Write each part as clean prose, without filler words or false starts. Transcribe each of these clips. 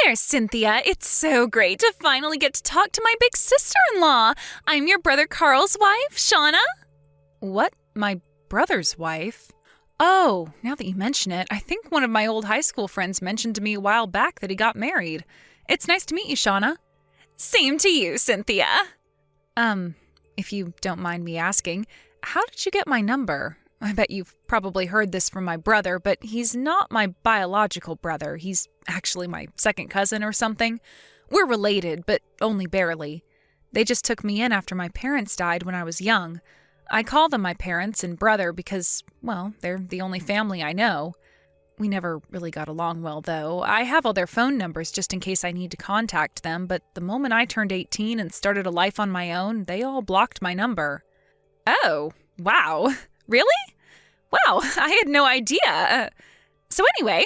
there, Cynthia. It's so great to finally get to talk to my big sister-in-law. I'm your brother Carl's wife, Shauna. What? My brother's wife? Oh, now that you mention it, I think one of my old high school friends mentioned to me a while back that he got married. It's nice to meet you, Shauna. Same to you, Cynthia. If you don't mind me asking, how did you get my number? I bet you've probably heard this from my brother, but he's not my biological brother. He's actually my second cousin or something. We're related, but only barely. They just took me in after my parents died when I was young. I call them my parents and brother because, well, they're the only family I know. We never really got along well, though. I have all their phone numbers just in case I need to contact them, but the moment I turned 18 and started a life on my own, they all blocked my number. Oh, wow. Really? Wow, I had no idea. So anyway,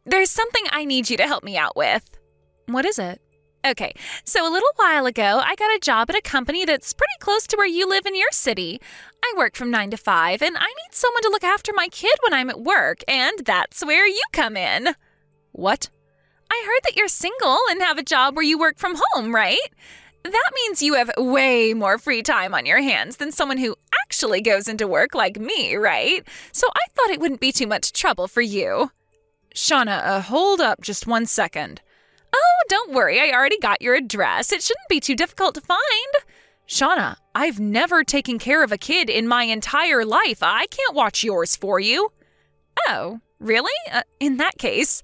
there's something I need you to help me out with. What is it? Okay, so a little while ago, I got a job at a company that's pretty close to where you live in your city. I work from 9 to 5, and I need someone to look after my kid when I'm at work, and that's where you come in. What? I heard that you're single and have a job where you work from home, right? That means you have way more free time on your hands than someone who actually goes into work like me, right? So I thought it wouldn't be too much trouble for you. Shauna, hold up just 1 second. Oh, don't worry, I already got your address. It shouldn't be too difficult to find. Shauna, I've never taken care of a kid in my entire life. I can't watch yours for you. Oh, really? In that case,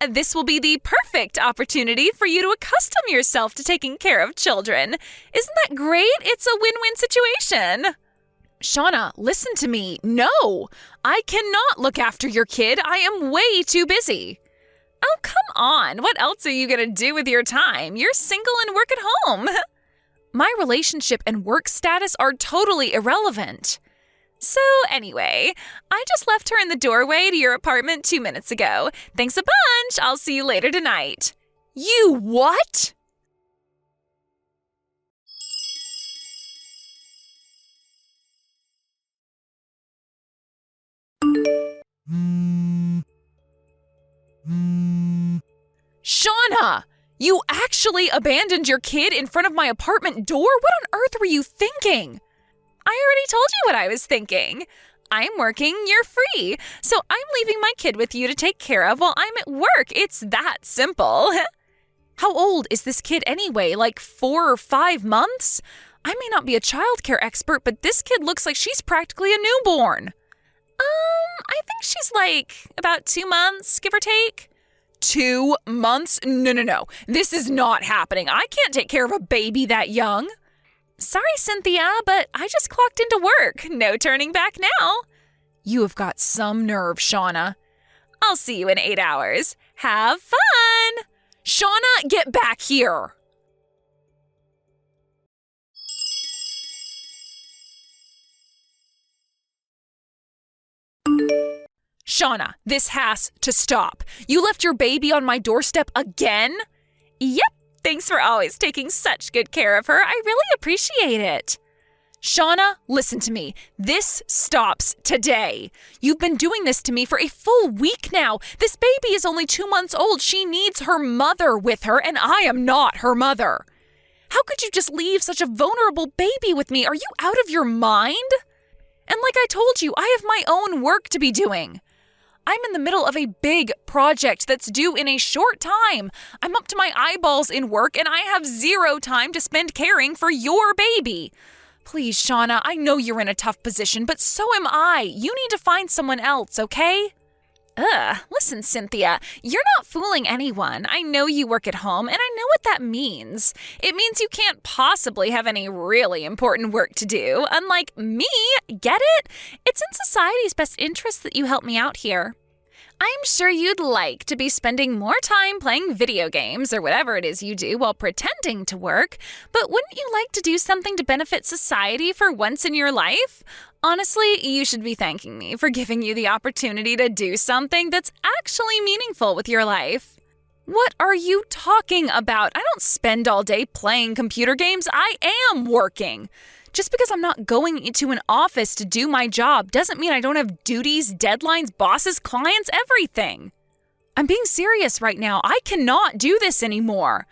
this will be the perfect opportunity for you to accustom yourself to taking care of children. Isn't that great? It's a win-win situation. Shauna, listen to me. No, I cannot look after your kid. I am way too busy. Oh, come on. What else are you going to do with your time? You're single and work at home. My relationship and work status are totally irrelevant. So anyway, I just left her in the doorway to your apartment 2 minutes ago. Thanks a bunch. I'll see you later tonight. You what? Shauna, you actually abandoned your kid in front of my apartment door? What on earth were you thinking? I already told you what I was thinking. I'm working, you're free. So I'm leaving my kid with you to take care of while I'm at work. It's that simple. How old is this kid anyway? Like 4 or 5 months? I may not be a childcare expert, but this kid looks like she's practically a newborn. I think she's like about 2 months, give or take. 2 months? No. This is not happening. I can't take care of a baby that young. Sorry, Cynthia, but I just clocked into work. No turning back now. You have got some nerve, Shauna. I'll see you in 8 hours. Have fun. Shauna, get back here. Shauna, this has to stop. You left your baby on my doorstep again? Yep, thanks for always taking such good care of her. I really appreciate it. Shauna, listen to me. This stops today. You've been doing this to me for a full week now. This baby is only 2 months old. She needs her mother with her, and I am not her mother. How could you just leave such a vulnerable baby with me? Are you out of your mind? And like I told you, I have my own work to be doing. I'm in the middle of a big project that's due in a short time. I'm up to my eyeballs in work, and I have 0 time to spend caring for your baby. Please, Shauna, I know you're in a tough position, but so am I. You need to find someone else, okay? Listen, Cynthia, you're not fooling anyone. I know you work at home, and I know what that means. It means you can't possibly have any really important work to do, unlike me. Get it? It's in society's best interest that you help me out here. I'm sure you'd like to be spending more time playing video games or whatever it is you do while pretending to work, but wouldn't you like to do something to benefit society for once in your life? Honestly, you should be thanking me for giving you the opportunity to do something that's actually meaningful with your life. What are you talking about? I don't spend all day playing computer games. I am working. Just because I'm not going into an office to do my job doesn't mean I don't have duties, deadlines, bosses, clients, everything. I'm being serious right now. I cannot do this anymore.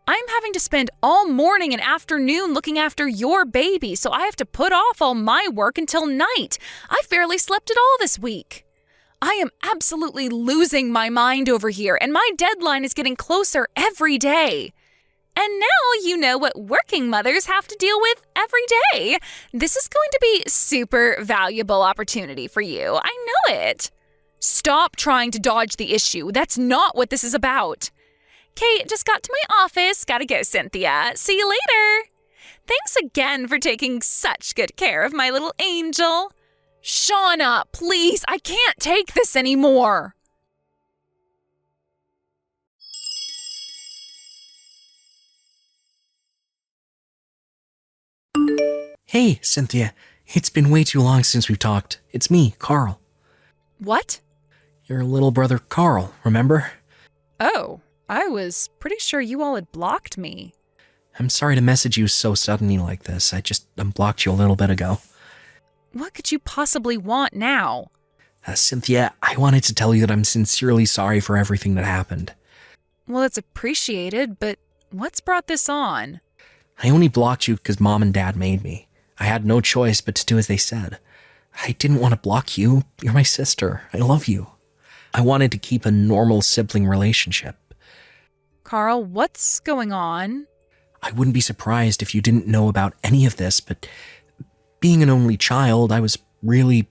I'm having to spend all morning and afternoon looking after your baby, so I have to put off all my work until night. I've barely slept at all this week. I am absolutely losing my mind over here, and my deadline is getting closer every day. And now you know what working mothers have to deal with every day. This is going to be super valuable opportunity for you. I know it. Stop trying to dodge the issue. That's not what this is about. Kate just got to my office. Gotta go, Cynthia. See you later. Thanks again for taking such good care of my little angel. Shauna, please, I can't take this anymore. Hey, Cynthia. It's been way too long since we've talked. It's me, Carl. What? Your little brother, Carl, remember? Oh, I was pretty sure you all had blocked me. I'm sorry to message you so suddenly like this. I just unblocked you a little bit ago. What could you possibly want now? Cynthia, I wanted to tell you that I'm sincerely sorry for everything that happened. Well, it's appreciated, but what's brought this on? I only blocked you because Mom and Dad made me. I had no choice but to do as they said. I didn't want to block you. You're my sister. I love you. I wanted to keep a normal sibling relationship. Carl, what's going on? I wouldn't be surprised if you didn't know about any of this, but being an only child, I was really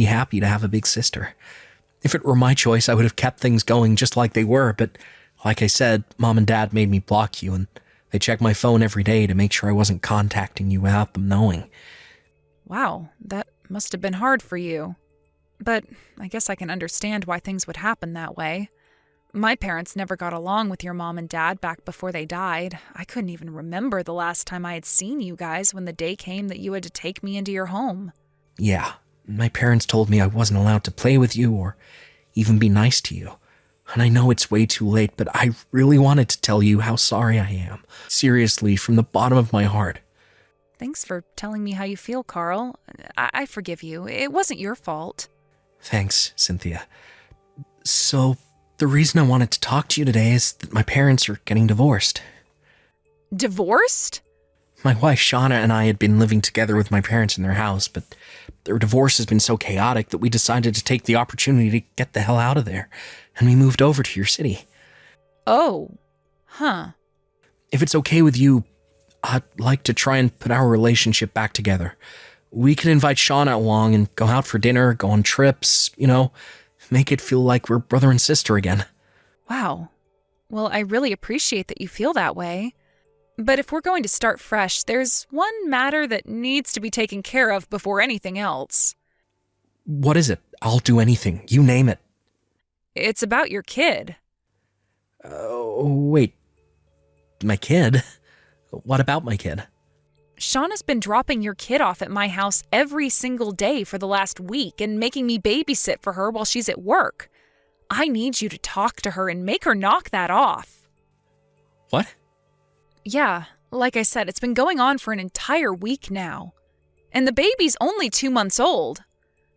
happy to have a big sister. If it were my choice, I would have kept things going just like they were, but like I said, Mom and Dad made me block you, and they checked my phone every day to make sure I wasn't contacting you without them knowing. Wow, that must have been hard for you. But I guess I can understand why things would happen that way. My parents never got along with your mom and dad back before they died. I couldn't even remember the last time I had seen you guys when the day came that you had to take me into your home. Yeah, my parents told me I wasn't allowed to play with you or even be nice to you. And I know it's way too late, but I really wanted to tell you how sorry I am. Seriously, from the bottom of my heart. Thanks for telling me how you feel, Carl. I forgive you. It wasn't your fault. Thanks, Cynthia. So, the reason I wanted to talk to you today is that my parents are getting divorced. Divorced? My wife Shauna and I had been living together with my parents in their house, but their divorce has been so chaotic that we decided to take the opportunity to get the hell out of there, and we moved over to your city. Oh, huh. If it's okay with you, I'd like to try and put our relationship back together. We could invite Shauna along and go out for dinner, go on trips, make it feel like we're brother and sister again. Wow. Well, I really appreciate that you feel that way. But if we're going to start fresh, there's one matter that needs to be taken care of before anything else. What is it? I'll do anything. You name it. It's about your kid. Wait. My kid? What about my kid? Shauna's been dropping your kid off at my house every single day for the last week and making me babysit for her while she's at work. I need you to talk to her and make her knock that off. What? Yeah, like I said, it's been going on for an entire week now. And the baby's only 2 months old.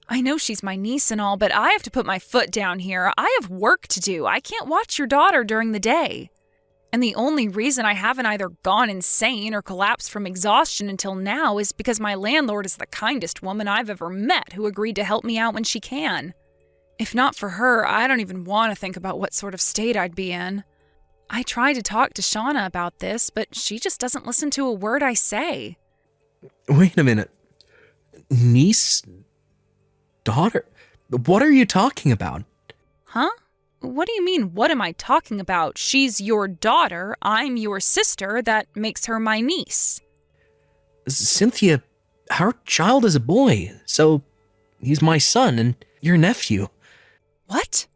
I know she's my niece and all, but I have to put my foot down here. I have work to do. I can't watch your daughter during the day. And the only reason I haven't either gone insane or collapsed from exhaustion until now is because my landlord is the kindest woman I've ever met who agreed to help me out when she can. If not for her, I don't even want to think about what sort of state I'd be in. I tried to talk to Shauna about this, but she just doesn't listen to a word I say. Wait a minute. Niece? Daughter? What are you talking about? Huh? What do you mean, what am I talking about? She's your daughter, I'm your sister, that makes her my niece. Cynthia, our child is a boy, so he's my son and your nephew. What?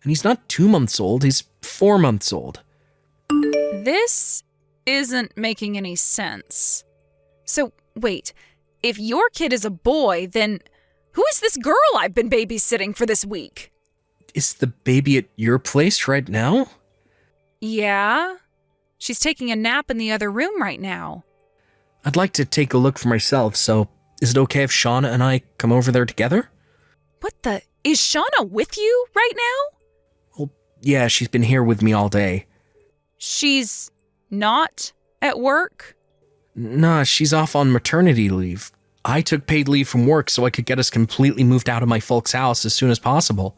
And he's not 2 months old, he's 4 months old. This isn't making any sense. So, wait, if your kid is a boy, then who is this girl I've been babysitting for this week? Is the baby at your place right now? Yeah. She's taking a nap in the other room right now. I'd like to take a look for myself, so is it okay if Shauna and I come over there together? What the? Is Shauna with you right now? Well, Yeah, she's been here with me all day. She's not at work? Nah, she's off on maternity leave. I took paid leave from work so I could get us completely moved out of my folks' house as soon as possible.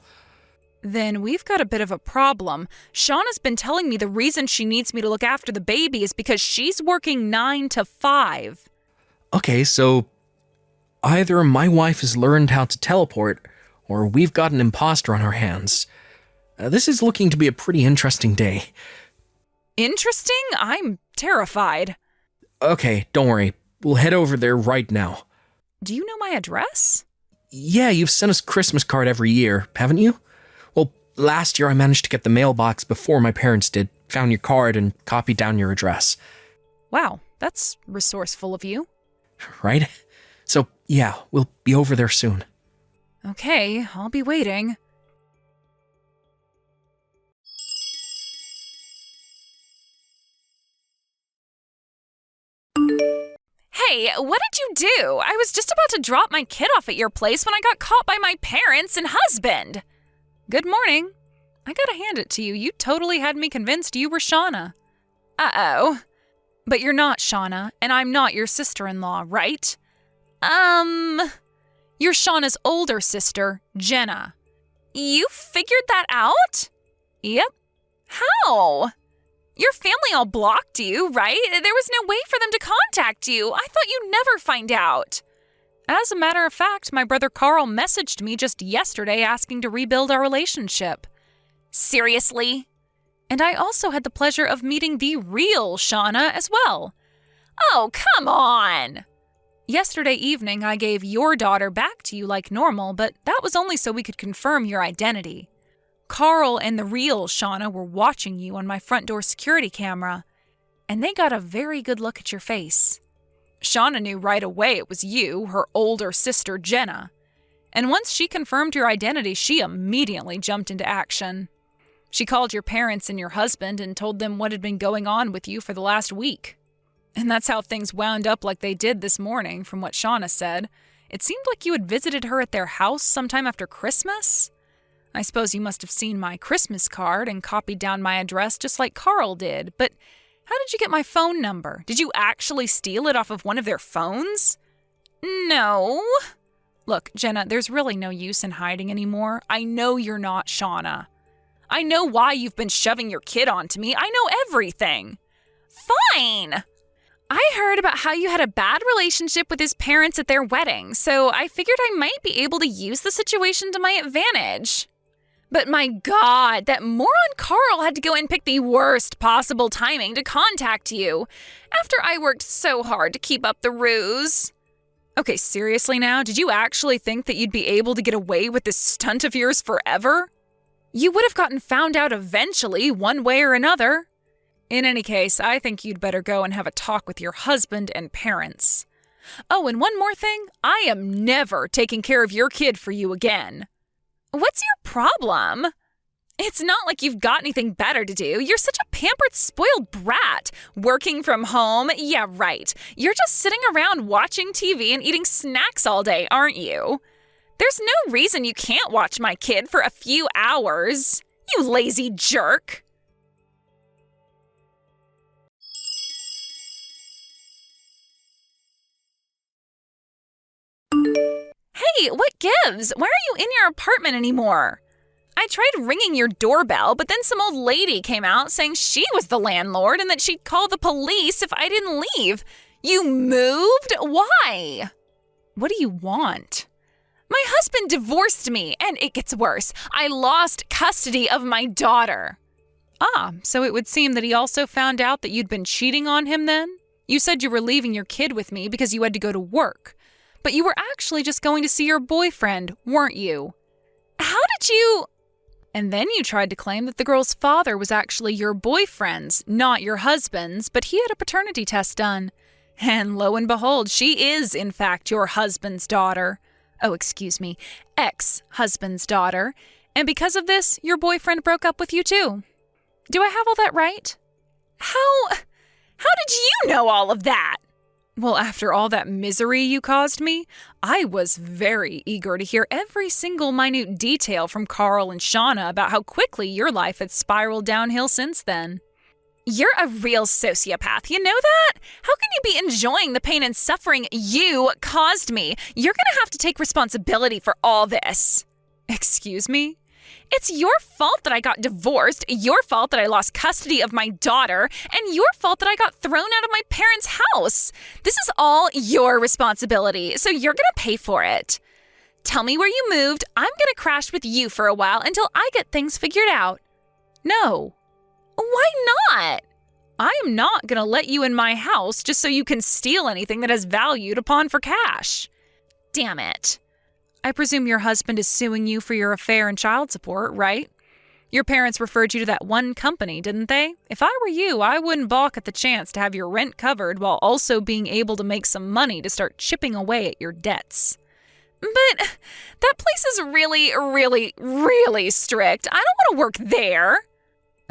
Then we've got a bit of a problem. Shauna's been telling me the reason she needs me to look after the baby is because she's working 9 to 5. Okay, so either my wife has learned how to teleport, or we've got an imposter on our hands. This is looking to be a pretty interesting day. Interesting? I'm terrified. Okay, don't worry. We'll head over there right now. Do you know my address? Yeah, you've sent us a Christmas card every year, haven't you? Well, last year I managed to get the mailbox before my parents did, found your card, and copied down your address. Wow, that's resourceful of you. Right? So, yeah, we'll be over there soon. Okay, I'll be waiting. Hey, what did you do? I was just about to drop my kid off at your place when I got caught by my parents and husband. Good morning. I gotta hand it to you. You totally had me convinced you were Shauna. Uh-oh. But you're not Shauna, and I'm not your sister-in-law, right? You're Shauna's older sister, Jenna. You figured that out? Yep. How? Your family all blocked you, right? There was no way for them to contact you. I thought you'd never find out. As a matter of fact, my brother Carl messaged me just yesterday asking to rebuild our relationship. Seriously? And I also had the pleasure of meeting the real Shauna as well. Oh, come on! Yesterday evening, I gave your daughter back to you like normal, but that was only so we could confirm your identity. Carl and the real Shauna were watching you on my front door security camera, and they got a very good look at your face. Shauna knew right away it was you, her older sister Jenna, and once she confirmed your identity, she immediately jumped into action. She called your parents and your husband and told them what had been going on with you for the last week. And that's how things wound up like they did this morning, from what Shauna said. It seemed like you had visited her at their house sometime after Christmas. I suppose you must have seen my Christmas card and copied down my address just like Carl did, but how did you get my phone number? Did you actually steal it off of one of their phones? No. Look, Jenna, there's really no use in hiding anymore. I know you're not Shauna. I know why you've been shoving your kid onto me. I know everything. Fine. I heard about how you had a bad relationship with his parents at their wedding, so I figured I might be able to use the situation to my advantage. But my God, that moron Carl had to go and pick the worst possible timing to contact you, after I worked so hard to keep up the ruse. Okay, seriously now, did you actually think that you'd be able to get away with this stunt of yours forever? You would have gotten found out eventually, one way or another. In any case, I think you'd better go and have a talk with your husband and parents. Oh, and one more thing, I am never taking care of your kid for you again. What's your problem? It's not like you've got anything better to do. You're such a pampered, spoiled brat. Working from home? Yeah, right. You're just sitting around watching TV and eating snacks all day, aren't you? There's no reason you can't watch my kid for a few hours. You lazy jerk. Hey, what gives? Why are you in your apartment anymore? I tried ringing your doorbell, but then some old lady came out saying she was the landlord and that she'd call the police if I didn't leave. You moved? Why? What do you want? My husband divorced me, and it gets worse. I lost custody of my daughter. Ah, so it would seem that he also found out that you'd been cheating on him then? You said you were leaving your kid with me because you had to go to work. But you were actually just going to see your boyfriend, weren't you? How did you... And then you tried to claim that the girl's father was actually your boyfriend's, not your husband's, but he had a paternity test done. And lo and behold, she is, in fact, your husband's daughter. Oh, excuse me, ex-husband's daughter. And because of this, your boyfriend broke up with you too. Do I have all that right? How did you know all of that? Well, after all that misery you caused me, I was very eager to hear every single minute detail from Carl and Shauna about how quickly your life had spiraled downhill since then. You're a real sociopath, you know that? How can you be enjoying the pain and suffering you caused me? You're gonna have to take responsibility for all this. Excuse me? It's your fault that I got divorced, your fault that I lost custody of my daughter, and your fault that I got thrown out of my parents' house. This is all your responsibility, so you're gonna pay for it. Tell me where you moved. I'm gonna crash with you for a while until I get things figured out. No. Why not? I am not gonna let you in my house just so you can steal anything that has value to pawn for cash. Damn it. I presume your husband is suing you for your affair and child support, right? Your parents referred you to that one company, didn't they? If I were you, I wouldn't balk at the chance to have your rent covered while also being able to make some money to start chipping away at your debts. But that place is really, really, really strict. I don't want to work there.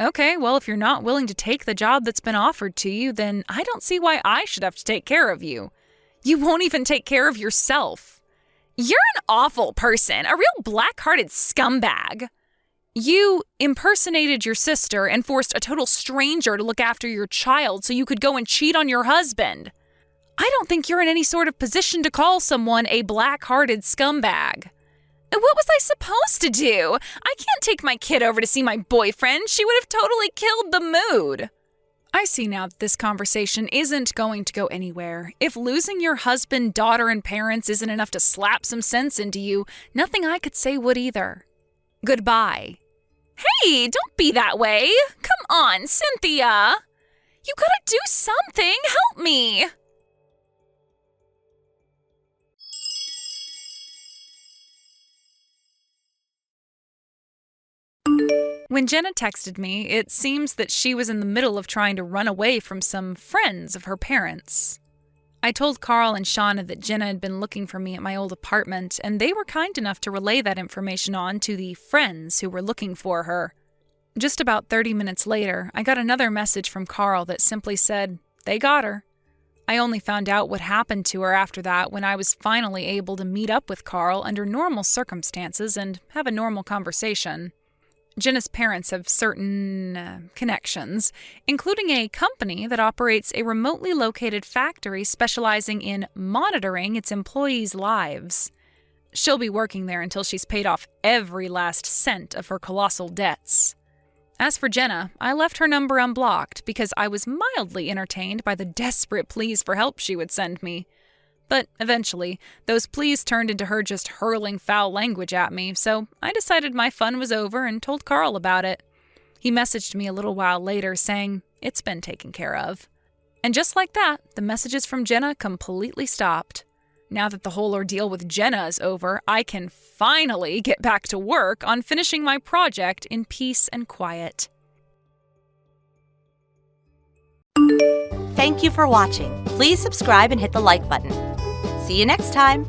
Okay, well, if you're not willing to take the job that's been offered to you, then I don't see why I should have to take care of you. You won't even take care of yourself. You're an awful person, a real black-hearted scumbag. You impersonated your sister and forced a total stranger to look after your child so you could go and cheat on your husband. I don't think you're in any sort of position to call someone a black-hearted scumbag. What was I supposed to do? I can't take my kid over to see my boyfriend. She would have totally killed the mood. I see now that this conversation isn't going to go anywhere. If losing your husband, daughter, and parents isn't enough to slap some sense into you, nothing I could say would either. Goodbye. Hey, don't be that way. Come on, Cynthia. You gotta do something. Help me. When Jenna texted me, it seems that she was in the middle of trying to run away from some friends of her parents. I told Carl and Shauna that Jenna had been looking for me at my old apartment, and they were kind enough to relay that information on to the friends who were looking for her. Just about 30 minutes later, I got another message from Carl that simply said, "They got her." I only found out what happened to her after that when I was finally able to meet up with Carl under normal circumstances and have a normal conversation. Jenna's parents have certain connections, including a company that operates a remotely located factory specializing in monitoring its employees' lives. She'll be working there until she's paid off every last cent of her colossal debts. As for Jenna, I left her number unblocked because I was mildly entertained by the desperate pleas for help she would send me. But eventually, those pleas turned into her just hurling foul language at me, so I decided my fun was over and told Carl about it. He messaged me a little while later saying, "It's been taken care of." And just like that, the messages from Jenna completely stopped. Now that the whole ordeal with Jenna is over, I can finally get back to work on finishing my project in peace and quiet. Thank you for watching. Please subscribe and hit the like button. See you next time.